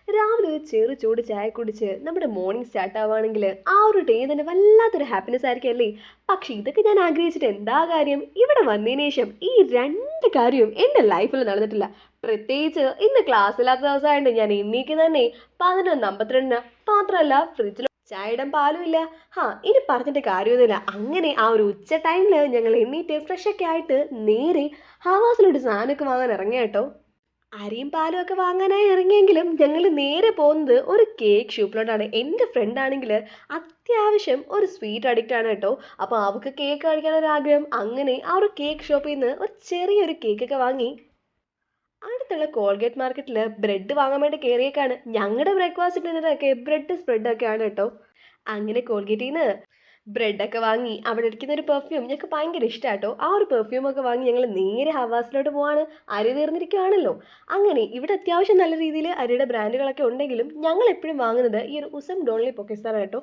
രാവിലെ ഒരു ചെറു ചൂട് ചായ കുടിച്ച് നമ്മുടെ മോർണിംഗ് സ്റ്റാർട്ട് ആവുകയാണെങ്കിൽ ആ ഒരു ഡേ തന്നെ വല്ലാത്തൊരു ഹാപ്പിനെസ് ആയിരിക്കും അല്ലേ. പക്ഷെ ഇതൊക്കെ ഞാൻ ആഗ്രഹിച്ചിട്ട് എന്താ കാര്യം? ഇവിടെ വന്നതിന് ശേഷം ഈ രണ്ട് കാര്യവും എൻ്റെ ലൈഫിൽ നടന്നിട്ടില്ല. പ്രത്യേകിച്ച് ഇന്ന് ക്ലാസ് ഇല്ലാത്ത ദിവസമായിട്ട് ഞാൻ എണ്ണീക്ക് തന്നെ 11:52. മാത്രമല്ല ഫ്രിഡ്ജിൽ ചായയുടെ പാലും ഇല്ല. ഇനി പറഞ്ഞിട്ട് കാര്യമൊന്നുമില്ല. അങ്ങനെ ആ ഒരു ഉച്ച ടൈമിൽ ഞങ്ങൾ എണ്ണീറ്റ് ഫ്രഷൊക്കെ ആയിട്ട് നേരെ ഹവാസിലോട്ട് സാധനമൊക്കെ വാങ്ങാൻ ഇറങ്ങിയ കേട്ടോ. അരിയും പാലും ഒക്കെ വാങ്ങാനായി ഇറങ്ങിയെങ്കിലും ഞങ്ങൾ നേരെ പോകുന്നത് ഒരു കേക്ക് ഷോപ്പിലോട്ടാണ്. എൻ്റെ ഫ്രണ്ട് ആണെങ്കിൽ അത്യാവശ്യം ഒരു സ്വീറ്റ് അഡിക്റ്റ് ആണ് കേട്ടോ. അപ്പോൾ അവൾക്ക് കേക്ക് കഴിക്കാനൊരു ആഗ്രഹം. അങ്ങനെ ആ ഒരു കേക്ക് ഷോപ്പിൽ നിന്ന് ഒരു ചെറിയൊരു കേക്കൊക്കെ വാങ്ങി അടുത്തുള്ള കോൾഗേറ്റ് മാർക്കറ്റിൽ ബ്രെഡ് വാങ്ങാൻ വേണ്ടി കയറിയേക്കാണ്. ഞങ്ങളുടെ ബ്രേക്ക്ഫാസ്റ്റ് ഡിന്നറൊക്കെ ബ്രെഡ് സ്പ്രെഡൊക്കെ ആണ് കേട്ടോ. അങ്ങനെ കോൾഗേറ്റിൽ നിന്ന് ബ്രെഡൊക്കെ വാങ്ങി അവിടെ ഇരിക്കുന്ന ഒരു പെർഫ്യൂം ഞങ്ങൾക്ക് ഭയങ്കര ഇഷ്ടമാട്ടോ. ആ ഒരു പെർഫ്യൂമൊക്കെ വാങ്ങി ഞങ്ങൾ നേരെ ഹവാസിലോട്ട് പോവാണ്. അരി തീർന്നിരിക്കുകയാണല്ലോ. അങ്ങനെ ഇവിടെ അത്യാവശ്യം നല്ല രീതിയിൽ അരിയുടെ ബ്രാൻഡുകളൊക്കെ ഉണ്ടെങ്കിലും ഞങ്ങൾ എപ്പോഴും വാങ്ങുന്നത് ഈ ഒരു ഉസം ഡോൺലി പൊക്കിസ്ഥാനാണ് കേട്ടോ.